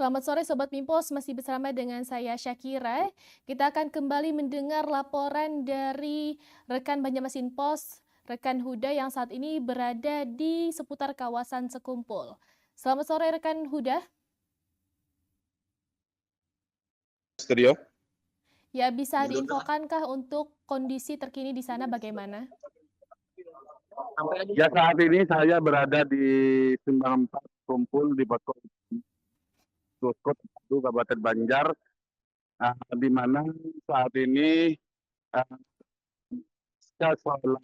Selamat sore Sobat Mimpos, masih bersama dengan saya Syakira. Kita akan kembali mendengar laporan dari rekan Banjarmasin Pos, rekan Huda yang saat ini berada di seputar kawasan Sekumpul. Selamat sore rekan Huda. Studio. Ya, bisa diinfokankah untuk kondisi terkini di sana bagaimana? Ya, saat ini saya berada di Simbang 4 Kumpul di Posko Kabupaten Banjar, di mana saat ini sholat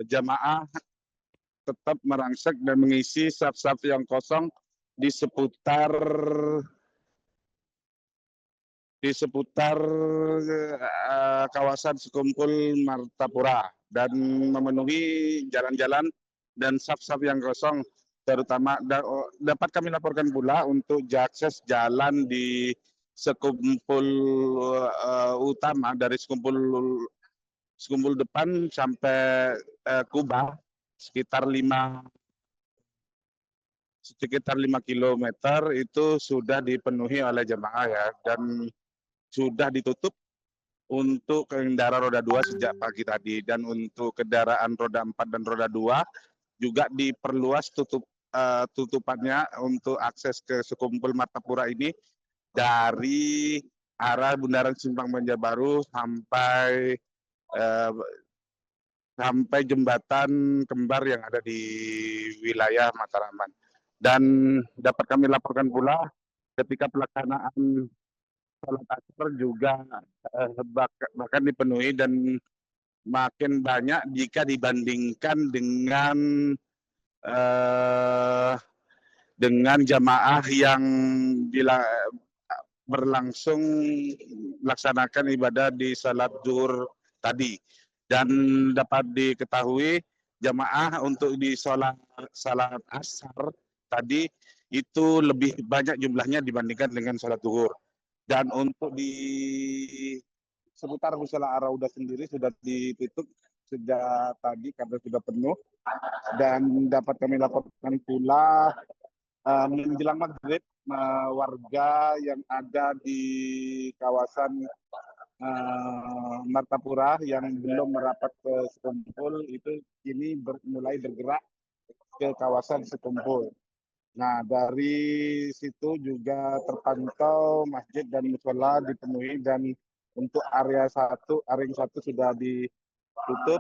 jamaah tetap merangsek dan mengisi saf-saf yang kosong di seputar kawasan Sekumpul Martapura dan memenuhi jalan-jalan dan saf-saf yang kosong, terutama dapat kami laporkan pula untuk akses jalan di Sekumpul utama dari Sekumpul depan sampai Kubah sekitar 5 kilometer itu sudah dipenuhi oleh jemaah ya, dan sudah ditutup untuk kendaraan roda 2 sejak pagi tadi, dan untuk kendaraan roda 4 dan roda 2 juga diperluas tutupannya untuk akses ke Sekumpul Martapura ini dari arah Bundaran Simpang Banjarbaru sampai jembatan kembar yang ada di wilayah Mataraman. Dan dapat kami laporkan pula ketika pelaksanaan sholat asar juga bahkan dipenuhi dan makin banyak jika dibandingkan eh, dengan jamaah yang berlangsung melaksanakan ibadah di salat zuhur tadi. Dan dapat diketahui jamaah untuk di salat asar tadi itu lebih banyak jumlahnya dibandingkan dengan salat zuhur. Dan untuk di seputar Musala Arauda sendiri sudah ditutup sejak tadi karena sudah penuh, dan dapat kami laporkan pula menjelang maghrib warga yang ada di kawasan Martapura yang belum merapat ke Sekumpul itu kini mulai bergerak ke kawasan Sekumpul. Nah, dari situ juga terpantau masjid dan musola dipenuhi, dan untuk area ring satu sudah ditutup.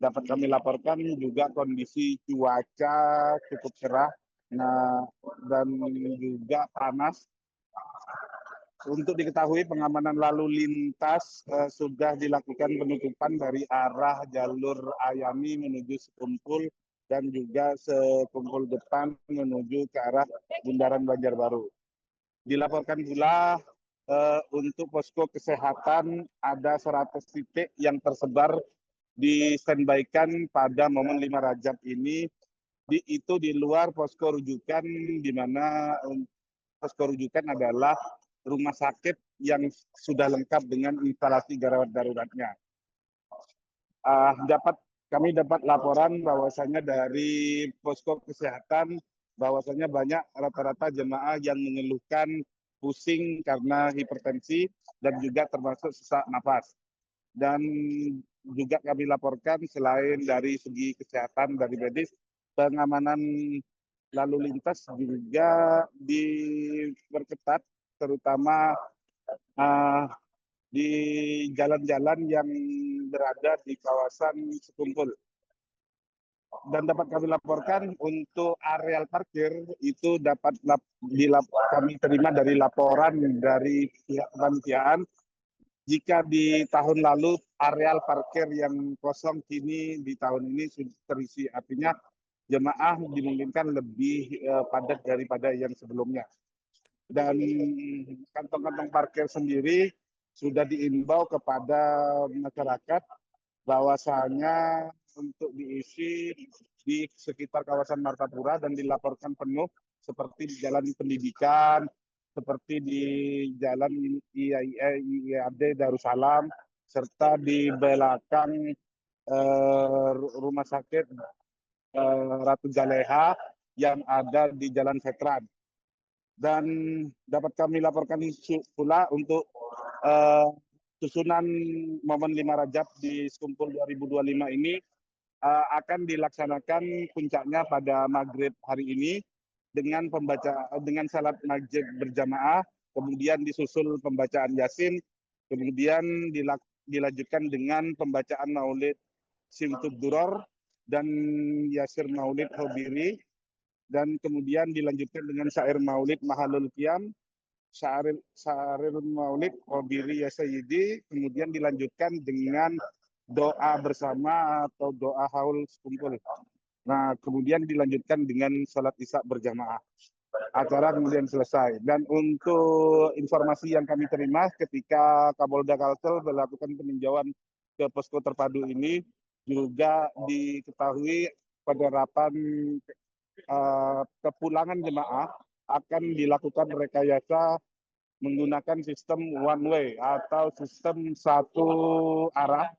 Dapat kami laporkan juga kondisi cuaca cukup cerah, nah, dan juga panas. Untuk diketahui pengamanan lalu lintas sudah dilakukan penutupan dari arah jalur Ayami menuju Sekumpul dan juga Sekumpul depan menuju ke arah Bundaran Banjarbaru. Dilaporkan pula untuk posko kesehatan ada 100 titik yang tersebar di standby-kan pada momen 5 Rajab ini. Itu di luar posko rujukan, di mana posko rujukan adalah rumah sakit yang sudah lengkap dengan instalasi gawat daruratnya. Kami dapat laporan bahwasanya dari posko kesehatan bahwasanya banyak rata-rata jemaah yang mengeluhkan pusing karena hipertensi dan juga termasuk sesak napas. Dan juga kami laporkan selain dari segi kesehatan dari medis, pengamanan lalu lintas juga diperketat, terutama di jalan-jalan yang berada di kawasan Sekumpul. Dan dapat kami laporkan untuk areal parkir itu kami terima dari laporan dari pihak kepanitiaan. Jika di tahun lalu areal parkir yang kosong, kini di tahun ini sudah terisi. Artinya jemaah dimungkinkan lebih padat daripada yang sebelumnya. Dan kantong-kantong parkir sendiri sudah diimbau kepada masyarakat bahwasanya untuk diisi di sekitar kawasan Martapura dan dilaporkan penuh, seperti di jalan pendidikan, seperti di jalan IAD Darussalam, serta di belakang rumah sakit Ratu Jaleha, yang ada di Jalan Veteran. Dan dapat kami laporkan pula untuk susunan momen 5 Rajab di Skumpul 2025 ini akan dilaksanakan puncaknya pada maghrib hari ini dengan salat maghrib berjamaah, kemudian disusul pembacaan Yasin, kemudian dilanjutkan dengan pembacaan Maulid Simtud Duror dan Yasir Maulid Hobiri, dan kemudian dilanjutkan dengan syair Maulid Mahalul Qiyam, syair Maulid Hobiri Ya Sayyidi, kemudian dilanjutkan dengan doa bersama atau doa haul sekumpul. Nah, kemudian dilanjutkan dengan sholat isya berjamaah. Acara kemudian selesai. Dan untuk informasi yang kami terima ketika Kapolda Kalsel melakukan peninjauan ke posko terpadu ini, juga diketahui penerapan kepulangan jemaah akan dilakukan rekayasa menggunakan sistem one way atau sistem satu arah,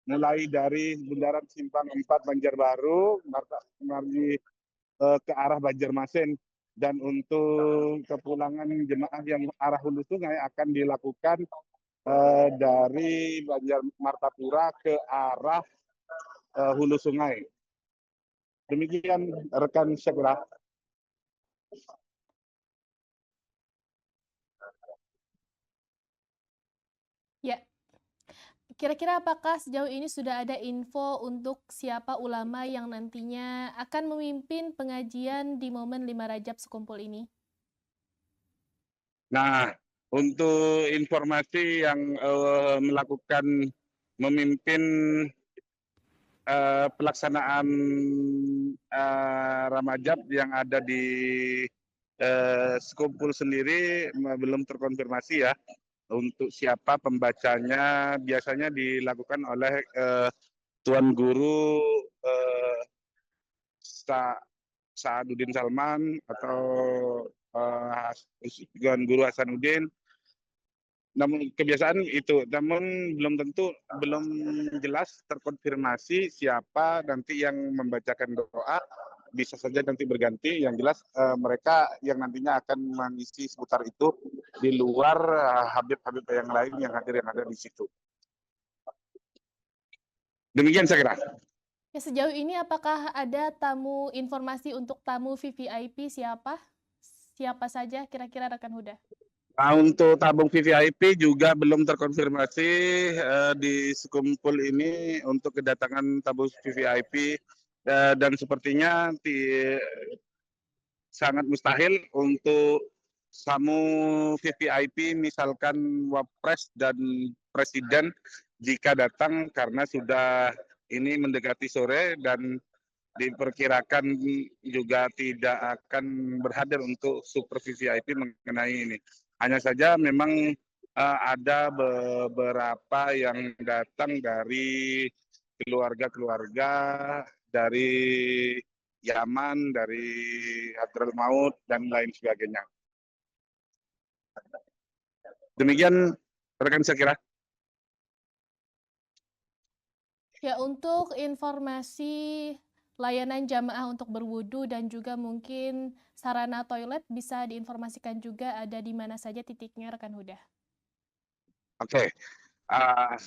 mulai dari Bundaran Simpang 4 Banjarbaru ke arah Banjarmasin. Dan untuk kepulangan jemaah yang arah hulu sungai akan dilakukan dari Banjar Martapura ke arah hulu sungai. Demikian rekan Syakira. Ya, kira-kira apakah sejauh ini sudah ada info untuk siapa ulama yang nantinya akan memimpin pengajian di momen 5 Rajab Sekumpul ini? Nah, untuk informasi yang memimpin pelaksanaan Ramajab yang ada di Sekumpul sendiri belum terkonfirmasi ya. Untuk siapa pembacanya biasanya dilakukan oleh Tuan Guru Sa'aduddin Salman atau Tuan Guru Hasanuddin. Namun kebiasaan itu, namun belum jelas terkonfirmasi siapa nanti yang membacakan doa. Bisa saja nanti berganti. Yang jelas mereka yang nantinya akan mengisi seputar itu di luar Habib-Habib yang lain yang ada di situ. Demikian saya kira. Ya, sejauh ini apakah ada informasi untuk tamu VVIP siapa? Siapa saja kira-kira rekan Huda? Nah, untuk tabung VVIP juga belum terkonfirmasi di Sekumpul ini untuk kedatangan tabung VVIP dan sepertinya sangat mustahil untuk tamu VVIP misalkan Wapres dan Presiden jika datang karena sudah ini mendekati sore dan diperkirakan juga tidak akan berhadir untuk super VVIP mengenai ini. Hanya saja memang ada beberapa yang datang dari keluarga-keluarga dari Yaman, dari Hadramaut, dan lain sebagainya. Demikian rekan saya kira. Ya, untuk informasi layanan jamaah untuk berwudu dan juga mungkin sarana toilet bisa diinformasikan juga ada di mana saja titiknya rekan Huda. Oke,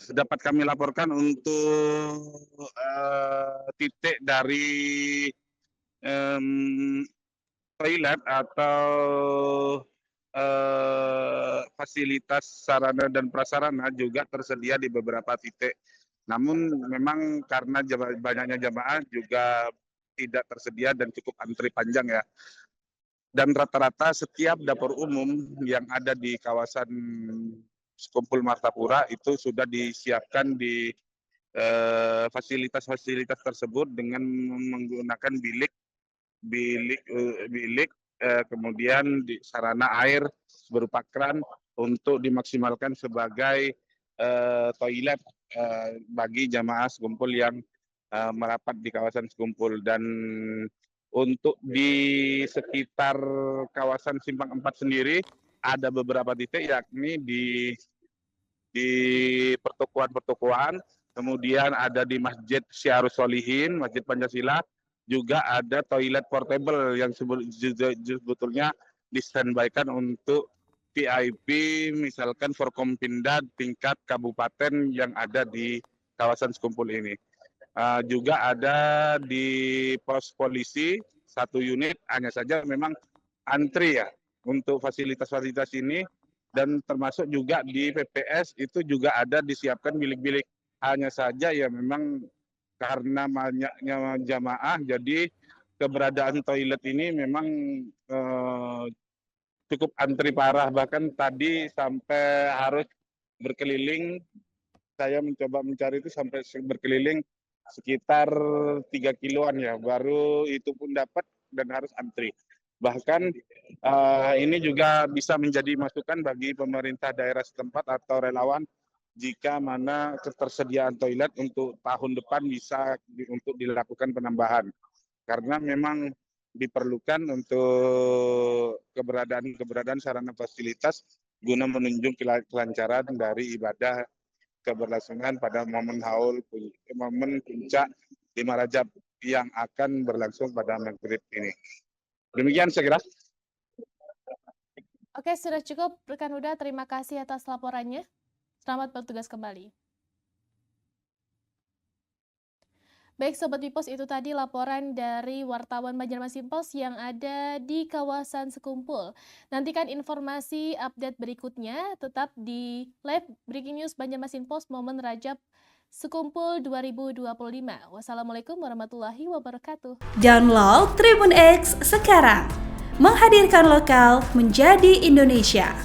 dapat kami laporkan untuk titik dari toilet atau fasilitas sarana dan prasarana juga tersedia di beberapa titik. Namun memang karena banyaknya jamaah juga tidak tersedia dan cukup antri panjang ya. Dan rata-rata setiap dapur umum yang ada di kawasan Sekumpul Martapura itu sudah disiapkan di fasilitas-fasilitas tersebut dengan menggunakan bilik, kemudian di sarana air berupa kran untuk dimaksimalkan sebagai toilet bagi jamaah Sekumpul yang merapat di kawasan Sekumpul. Dan untuk di sekitar kawasan Simpang 4 sendiri ada beberapa titik, yakni di pertokoan-pertokoan, kemudian ada di Masjid Syiarus Solihin, Masjid Pancasila, juga ada toilet portable yang sebetulnya di-standby-kan untuk VIP, misalkan Forkompinda tingkat kabupaten yang ada di kawasan Sekumpul ini. Juga ada di pos polisi 1 unit, hanya saja memang antri ya untuk fasilitas-fasilitas ini, dan termasuk juga di PPS itu juga ada disiapkan bilik-bilik. Hanya saja ya memang karena banyaknya jamaah, jadi keberadaan toilet ini memang cukup antri parah. Bahkan tadi sampai harus berkeliling, saya mencoba mencari itu sampai berkeliling sekitar 3 kiloan ya, baru itu pun dapat dan harus antri. Bahkan ini juga bisa menjadi masukan bagi pemerintah daerah setempat atau relawan jika mana ketersediaan toilet untuk tahun depan bisa untuk dilakukan penambahan. Karena memang diperlukan untuk keberadaan sarana fasilitas guna menunjang kelancaran dari ibadah keberlangsungan pada momen puncak 5 Rajab yang akan berlangsung pada Maghrib ini. Demikian saya kira. Oke, sudah cukup rekan Huda, terima kasih atas laporannya. Selamat bertugas kembali. Baik Sobat Bipos, itu tadi laporan dari wartawan Banjarmasin Pos yang ada di kawasan Sekumpul. Nantikan informasi update berikutnya tetap di live Breaking News Banjarmasin Pos momen Rajab Sekumpul 2025. Wassalamualaikum warahmatullahi wabarakatuh. Download Tribun X sekarang, menghadirkan lokal menjadi Indonesia.